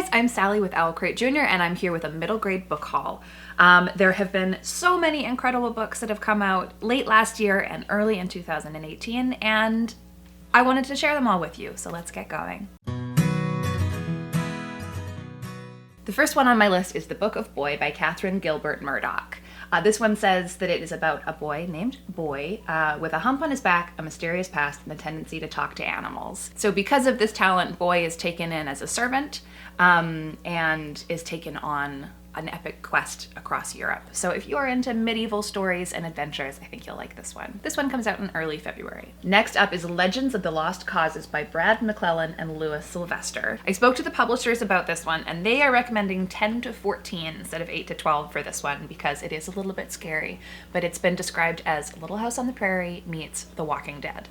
guys, I'm Sally with Owl Crate Jr. and I'm here with a middle grade book haul. There have been so many incredible books that have come out late last year and early in 2018, and I wanted to share them all with you, so let's get going. The first one on my list is The Book of Boy by Catherine Gilbert Murdock. This one says that it is about a boy named Boy with a hump on his back, a mysterious past, and the tendency to talk to animals. So because of this talent, Boy is taken in as a servant and is taken on an epic quest across Europe. So if you are into medieval stories and adventures, I think you'll like this one. This one comes out in early February. Next up is Legends of the Lost Causes by Brad McLelland and Louise Sylvester. I spoke to the publishers about this one, and they are recommending 10 to 14 instead of 8 to 12 for this one because it is a little bit scary, but it's been described as Little House on the Prairie meets The Walking Dead.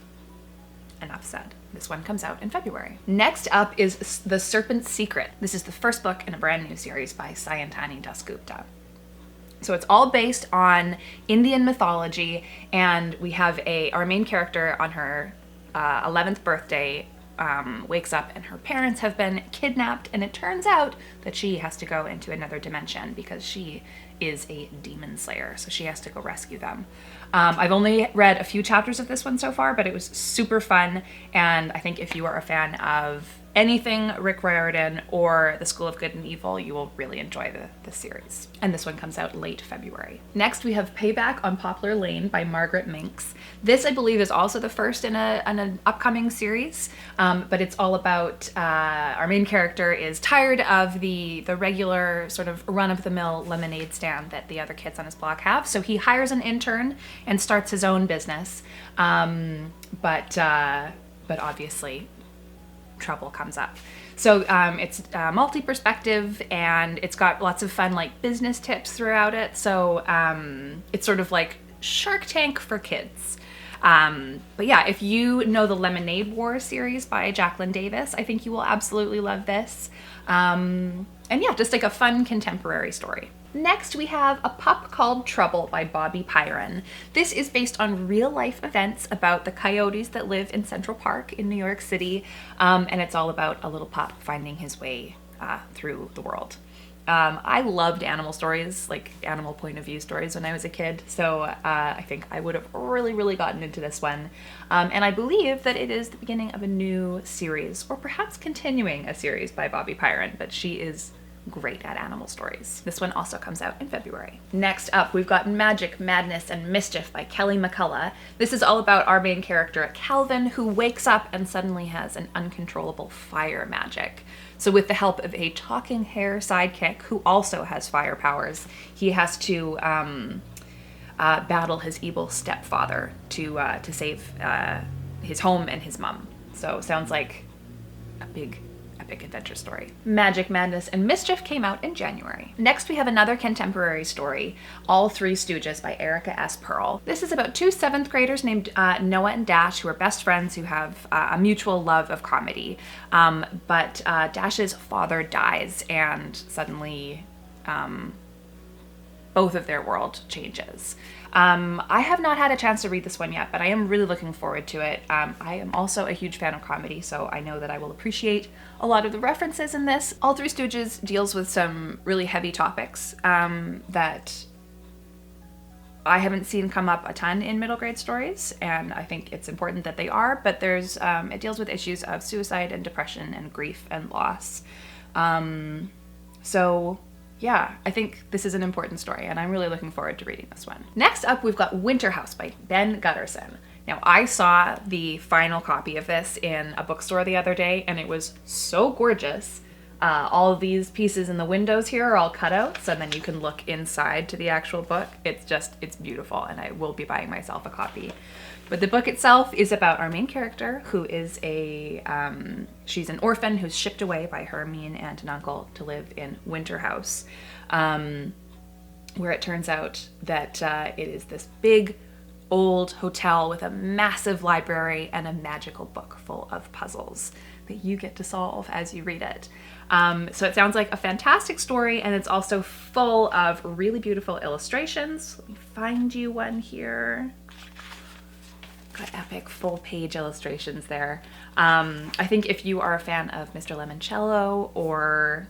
Enough said. This one comes out in February. Next up is The Serpent's Secret. This is the first book in a brand new series by Sayantani DasGupta. So it's all based on Indian mythology, and we have our main character on her 11th birthday wakes up and her parents have been kidnapped, and it turns out that she has to go into another dimension because she is a demon slayer, so she has to go rescue them. I've only read a few chapters of this one so far, but it was super fun, and I think if you are a fan of anything Rick Riordan or The School of Good and Evil, you will really enjoy the series. And this one comes out late February. Next, we have Payback on Poplar Lane by Margaret Mincks. This, I believe, is also the first in an upcoming series, but it's all about our main character is tired of the regular sort of run-of-the-mill lemonade stand that the other kids on his block have, so he hires an intern and starts his own business, but obviously trouble comes up. So it's multi-perspective, and it's got lots of fun like business tips throughout it. So it's sort of like Shark Tank for kids. But yeah, if you know the Lemonade War series by Jacqueline Davis, I think you will absolutely love this. And yeah, just like a fun contemporary story. Next, we have A Pup Called Trouble by Bobbie Pyron. This is based on real-life events about the coyotes that live in Central Park in New York City, and it's all about a little pup finding his way through the world. I loved animal stories, like animal point of view stories when I was a kid, so I think I would have really gotten into this one. And I believe that it is the beginning of a new series, or perhaps continuing a series by Bobbie Pyron, but she is great at animal stories. This one also comes out in February. Next up, we've got Magic, Madness, and Mischief by Kelly McCullough. This is all about our main character, Calvin, who wakes up and suddenly has an uncontrollable fire magic. So with the help of a talking hare sidekick who also has fire powers, he has to battle his evil stepfather to save his home and his mom. So sounds like a big epic adventure story. Magic, Madness, and Mischief came out in January. Next, we have another contemporary story, All Three Stooges by Erica S. Perl. This is about two 7th graders named Noah and Dash, who are best friends who have a mutual love of comedy. But Dash's father dies, and suddenly both of their world changes. I have not had a chance to read this one yet, but I am really looking forward to it. I am also a huge fan of comedy, so I know that I will appreciate a lot of the references in this. All Three Stooges deals with some really heavy topics that I haven't seen come up a ton in middle grade stories, and I think it's important that they are, but it deals with issues of suicide and depression and grief and loss. So yeah, I think this is an important story, and I'm really looking forward to reading this one. Next up, we've got Winterhouse by Ben Gutterson. Now, I saw the final copy of this in a bookstore the other day, and it was so gorgeous. All of these pieces in the windows here are all cutouts, and then you can look inside to the actual book. It's beautiful, and I will be buying myself a copy. But the book itself is about our main character, who is she's an orphan who's shipped away by her mean aunt and uncle to live in Winterhouse, where it turns out that it is this big, old hotel with a massive library and a magical book full of puzzles that you get to solve as you read it. So it sounds like a fantastic story, and it's also full of really beautiful illustrations. Let me find you one here. Got epic full-page illustrations there. I think if you are a fan of Mr. Lemoncello or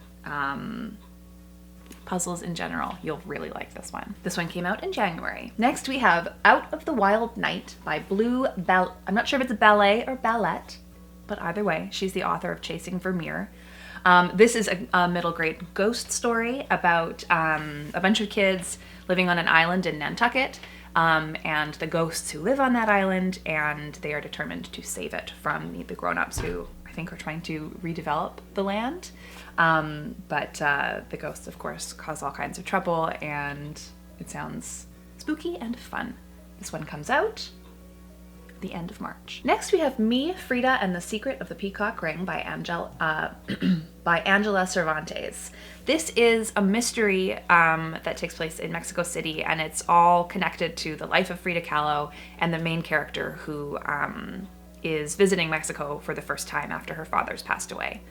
puzzles in general. You'll really like this one. This one came out in January. Next we have Out of the Wild Night by I'm not sure if it's Ballet or Balliett, but either way, she's the author of Chasing Vermeer. This is a middle grade ghost story about a bunch of kids living on an island in Nantucket, and the ghosts who live on that island, and they are determined to save it from the grown-ups who I think are trying to redevelop the land. But the ghosts, of course, cause all kinds of trouble, and it sounds spooky and fun. This one comes out the end of March. Next we have Me, Frida, and the Secret of the Peacock Ring by Angela Cervantes. This is a mystery that takes place in Mexico City, and it's all connected to the life of Frida Kahlo and the main character who is visiting Mexico for the first time after her father's passed away.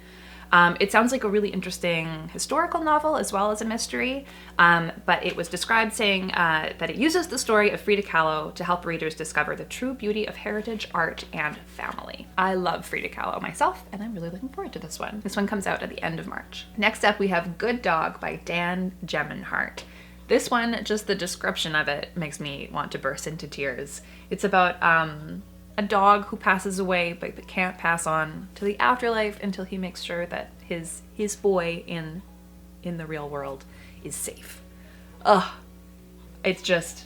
It sounds like a really interesting historical novel as well as a mystery, but it was described saying that it uses the story of Frida Kahlo to help readers discover the true beauty of heritage, art, and family. I love Frida Kahlo myself, and I'm really looking forward to this one. This one comes out at the end of March. Next up, we have Good Dog by Dan Gemeinhart. This one, just the description of it makes me want to burst into tears. It's about a dog who passes away but can't pass on to the afterlife until he makes sure that his boy in the real world is safe. Ugh. It's just...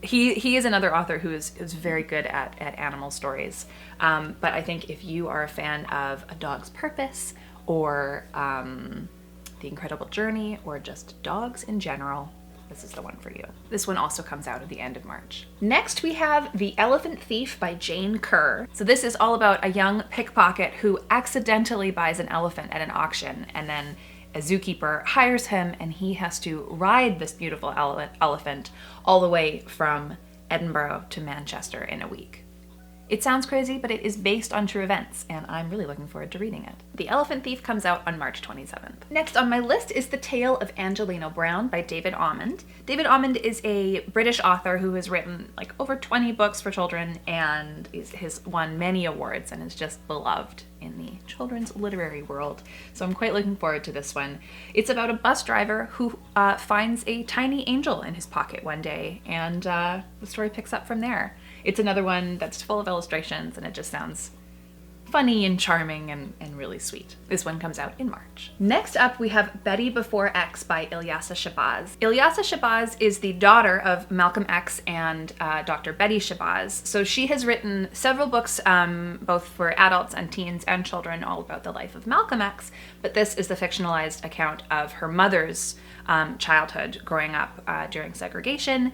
He is another author who is very good at animal stories. But I think if you are a fan of A Dog's Purpose or The Incredible Journey or just dogs in general, this is the one for you. This one also comes out at the end of March. Next we have The Elephant Thief by Jane Kerr. So this is all about a young pickpocket who accidentally buys an elephant at an auction, and then a zookeeper hires him and he has to ride this beautiful elephant all the way from Edinburgh to Manchester in a week. It sounds crazy, but it is based on true events, and I'm really looking forward to reading it. The Elephant Thief comes out on March 27th. Next on my list is The Tale of Angelina Brown by David Almond. David Almond is a British author who has written like over 20 books for children and has won many awards and is just beloved in the children's literary world. So I'm quite looking forward to this one. It's about a bus driver who finds a tiny angel in his pocket one day, and the story picks up from there. It's another one that's full of illustrations, and it just sounds funny and charming and really sweet. This one comes out in March. Next up, we have Betty Before X by Aaliyah Shabazz. Aaliyah Shabazz is the daughter of Malcolm X and Dr. Betty Shabazz. So she has written several books, both for adults and teens and children, all about the life of Malcolm X, but this is the fictionalized account of her mother's childhood growing up during segregation,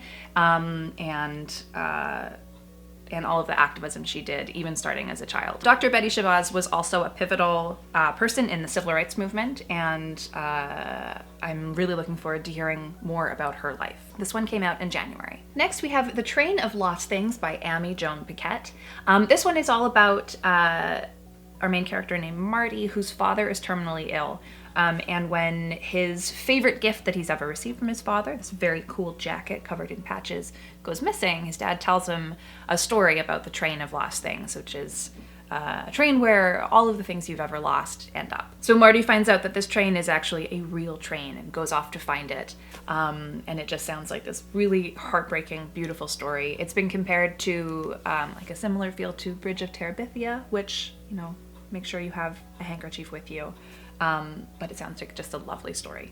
and all of the activism she did, even starting as a child. Dr. Betty Shabazz was also a pivotal person in the civil rights movement, and I'm really looking forward to hearing more about her life. This one came out in January. Next, we have The Train of Lost Things by Ammi-Joan. This one is all about our main character named Marty, whose father is terminally ill. And when his favorite gift that he's ever received from his father, this very cool jacket covered in patches, goes missing, his dad tells him a story about the train of lost things, which is a train where all of the things you've ever lost end up. So Marty finds out that this train is actually a real train and goes off to find it. And it just sounds like this really heartbreaking, beautiful story. It's been compared to like a similar feel to Bridge of Terabithia, which, you know, make sure you have a handkerchief with you. But it sounds like just a lovely story.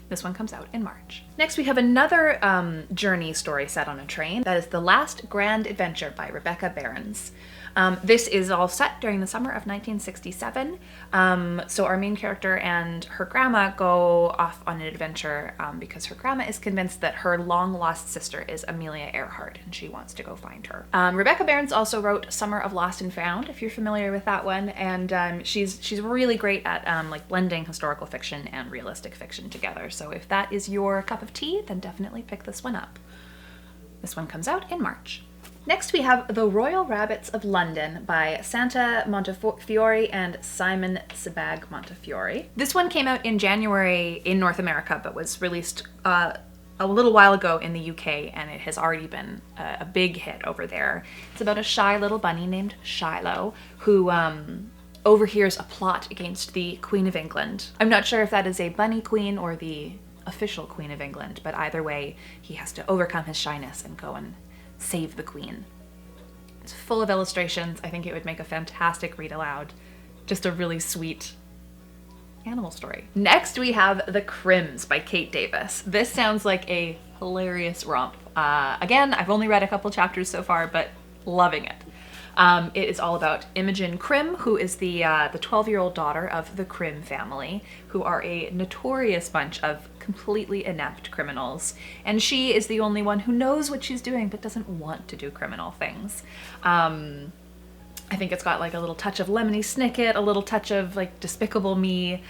This one comes out in March. Next, we have another journey story set on a train. That is The Last Grand Adventure by Rebecca Behrens. This is all set during the summer of 1967. So our main character and her grandma go off on an adventure because her grandma is convinced that her long-lost sister is Amelia Earhart, and she wants to go find her. Rebecca Behrens also wrote Summer of Lost and Found, if you're familiar with that one, and she's really great at like blending historical fiction and realistic fiction together. So if that is your cup of tea, then definitely pick this one up. This one comes out in March. Next we have The Royal Rabbits of London by Santa Montefiore and Simon Sebag Montefiore. This one came out in January in North America, but was released a little while ago in the UK, and it has already been a big hit over there. It's about a shy little bunny named Shiloh who overhears a plot against the Queen of England. I'm not sure if that is a bunny queen or the official Queen of England, but either way, he has to overcome his shyness and go and save the Queen. It's full of illustrations. I think it would make a fantastic read aloud. Just a really sweet animal story. Next, we have The Crims by Kate Davis. This sounds like a hilarious romp. Again, I've only read a couple chapters so far, but loving it. It is all about Imogen Crim, who is the 12-year-old daughter of the Crim family, who are a notorious bunch of completely inept criminals. And she is the only one who knows what she's doing, but doesn't want to do criminal things. I think it's got like a little touch of Lemony Snicket, a little touch of like Despicable Me,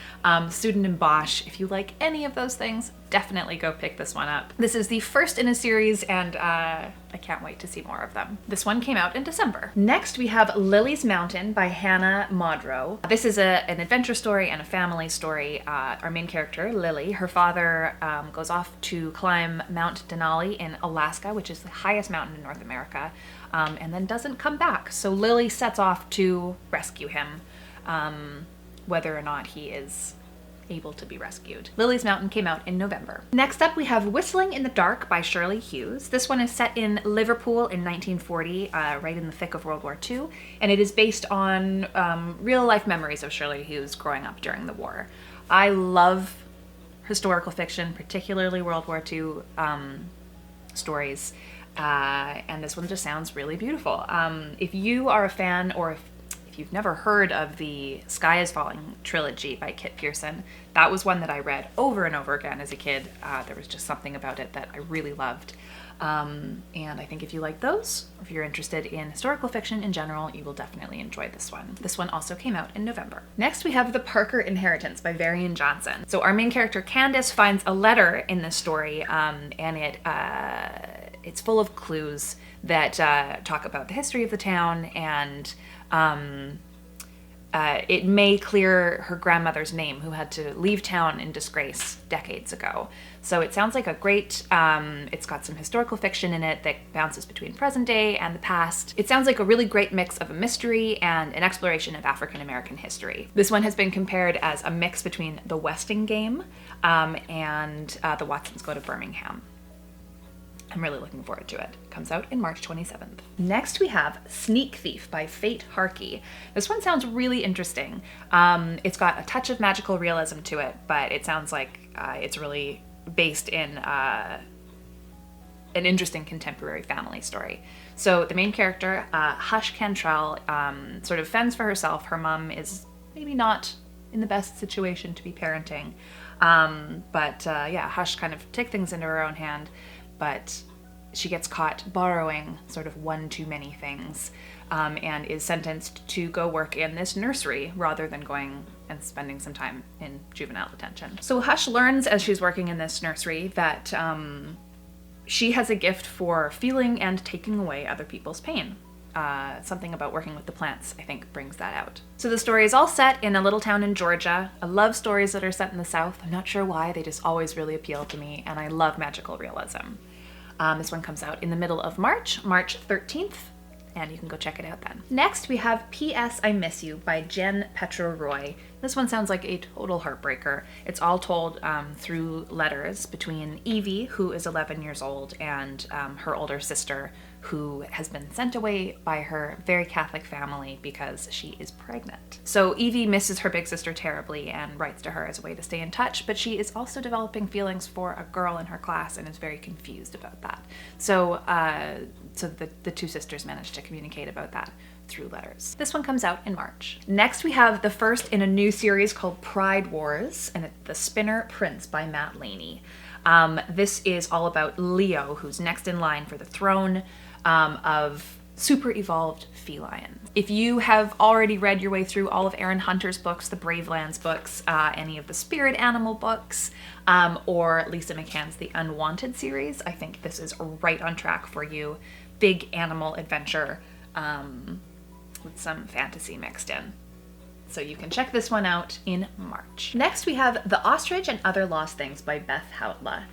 Student and Bosch. If you like any of those things, definitely go pick this one up. This is the first in a series, and I can't wait to see more of them. This one came out in December. Next, we have Lily's Mountain by Hannah Modrow. This is an adventure story and a family story. Our main character, Lily, her father goes off to climb Mount Denali in Alaska, which is the highest mountain in North America, and then doesn't come back. So Lily sets off to rescue him, whether or not he is able to be rescued. Lily's Mountain came out in November. Next up, we have Whistling in the Dark by Shirley Hughes. This one is set in Liverpool in 1940, right in the thick of World War II, and it is based on real-life memories of Shirley Hughes growing up during the war. I love historical fiction, particularly World War II stories, and this one just sounds really beautiful. If you are a fan, or if you've never heard of the Sky is Falling trilogy by Kit Pearson, that was one that I read over and over again as a kid. There was just something about it that I really loved. And I think if you like those, or if you're interested in historical fiction in general, you will definitely enjoy this one. This one also came out in November. Next, we have The Parker Inheritance by Varian Johnson. So our main character, Candace, finds a letter in this story, and it's full of clues that talk about the history of the town, and it may clear her grandmother's name, who had to leave town in disgrace decades ago. So it sounds like a great, it's got some historical fiction in it that bounces between present day and the past. It sounds like a really great mix of a mystery and an exploration of African American history. This one has been compared as a mix between The Westing Game and The Watsons Go to Birmingham. I'm really looking forward to it. It comes out in March 27th. Next, we have Sneak Thief by Fate Harkey. This one sounds really interesting. It's got a touch of magical realism to it, but it sounds like it's really based in an interesting contemporary family story. So the main character, Hush Cantrell, sort of fends for herself. Her mom is maybe not in the best situation to be parenting. But Hush kind of takes things into her own hand, but she gets caught borrowing sort of one too many things, and is sentenced to go work in this nursery rather than going and spending some time in juvenile detention. So Hush learns as she's working in this nursery that she has a gift for feeling and taking away other people's pain. Something about working with the plants, I think, brings that out. So the story is all set in a little town in Georgia. I love stories that are set in the South. I'm not sure why, they just always really appeal to me, and I love magical realism. This one comes out in the middle of March 13th, and you can go check it out then. Next, we have P.S. I Miss You by Gen Petro Roy. This one sounds like a total heartbreaker. It's all told through letters between Evie, who is 11 years old, and her older sister, who has been sent away by her very Catholic family because she is pregnant. So Evie misses her big sister terribly and writes to her as a way to stay in touch, but she is also developing feelings for a girl in her class and is very confused about that. So the two sisters manage to communicate about that through letters. This one comes out in March. Next, we have the first in a new series called Pride Wars, and it's The Spinner Prince by Matt Laney. This is all about Leo, who's next in line for the throne of super evolved feline. If you have already read your way through all of Aaron Hunter's books, the Bravelands books, any of the Spirit Animal books, or Lisa McCann's The Unwanted series, I think this is right on track for you. Big animal adventure with some fantasy mixed in. So you can check this one out in March. Next, we have The Ostrich and Other Lost Things by Beth Hautla.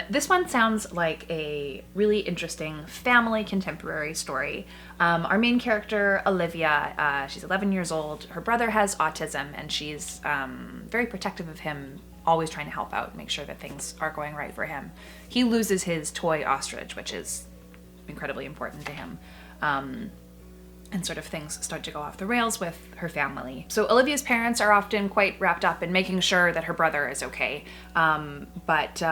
This one sounds like a really interesting family contemporary story. Our main character, Olivia, she's 11 years old. Her brother has autism, and she's very protective of him, always trying to help out, make sure that things are going right for him. He loses his toy ostrich, which is incredibly important to him. And sort of things start to go off the rails with her family. So Olivia's parents are often quite wrapped up in making sure that her brother is okay. But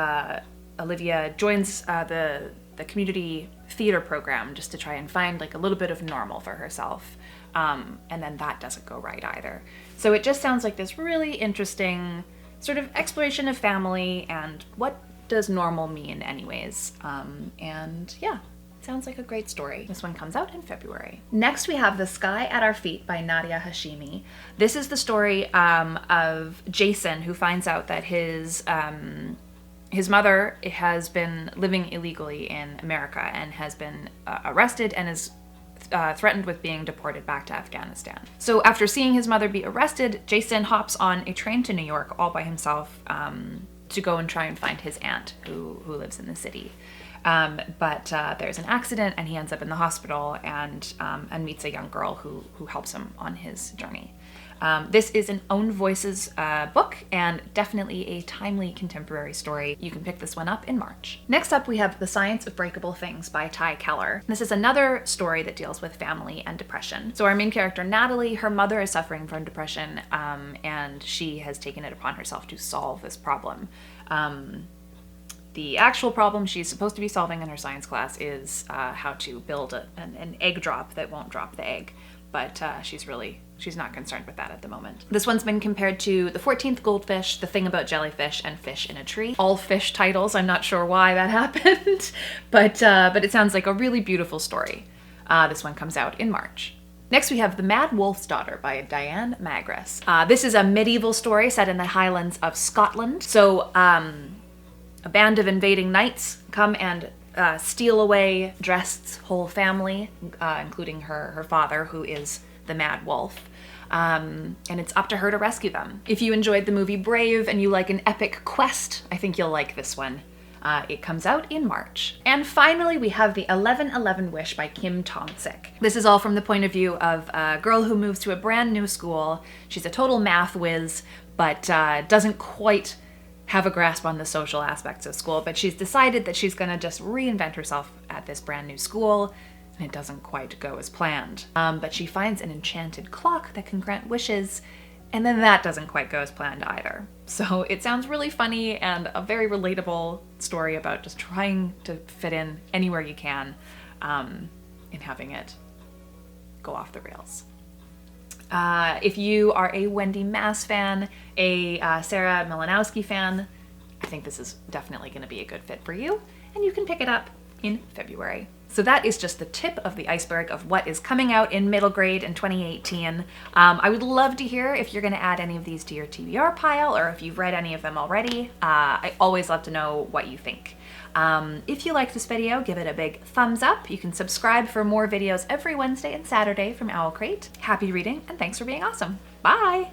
Olivia joins the community theater program just to try and find like a little bit of normal for herself. And then that doesn't go right either. So it just sounds like this really interesting sort of exploration of family and what does normal mean anyways. And yeah. Sounds like a great story. This one comes out in February. Next, we have The Sky at Our Feet by Nadia Hashimi. This is the story of Jason, who finds out that his mother has been living illegally in America and has been arrested and is threatened with being deported back to Afghanistan. So after seeing his mother be arrested, Jason hops on a train to New York all by himself to go and try and find his aunt who lives in the city. But there's an accident and he ends up in the hospital and meets a young girl who helps him on his journey. This is an Own Voices book and definitely a timely contemporary story. You can pick this one up in March. Next up, we have The Science of Breakable Things by Ty Keller. This is another story that deals with family and depression. So our main character, Natalie, her mother is suffering from depression, and she has taken it upon herself to solve this problem. The actual problem she's supposed to be solving in her science class is how to build an egg drop that won't drop the egg. But she's not concerned with that at the moment. This one's been compared to The 14th Goldfish, The Thing About Jellyfish, and Fish in a Tree. All fish titles. I'm not sure why that happened, but it sounds like a really beautiful story. This one comes out in March. Next, we have The Mad Wolf's Daughter by Diane Magris. This is a medieval story set in the Highlands of Scotland. So, a band of invading knights come and steal away Drest's whole family, including her father, who is the Mad Wolf. And it's up to her to rescue them. If you enjoyed the movie Brave and you like an epic quest, I think you'll like this one. It comes out in March. And finally, we have The 1111 Wish by Kim Tong-sik. This is all from the point of view of a girl who moves to a brand new school. She's a total math whiz, but doesn't quite have a grasp on the social aspects of school, but she's decided that she's gonna just reinvent herself at this brand new school, and it doesn't quite go as planned. But she finds an enchanted clock that can grant wishes, and then that doesn't quite go as planned either. So it sounds really funny and a very relatable story about just trying to fit in anywhere you can, and having it go off the rails. If you are a Wendy Mass fan, a Sarah Malinowski fan, I think this is definitely going to be a good fit for you, and you can pick it up in February. So that is just the tip of the iceberg of what is coming out in middle grade in 2018. I would love to hear if you're going to add any of these to your TBR pile, or if you've read any of them already. I always love to know what you think. If you like this video, give it a big thumbs up. You can subscribe for more videos every Wednesday and Saturday from Owl Crate. Happy reading, and thanks for being awesome. Bye!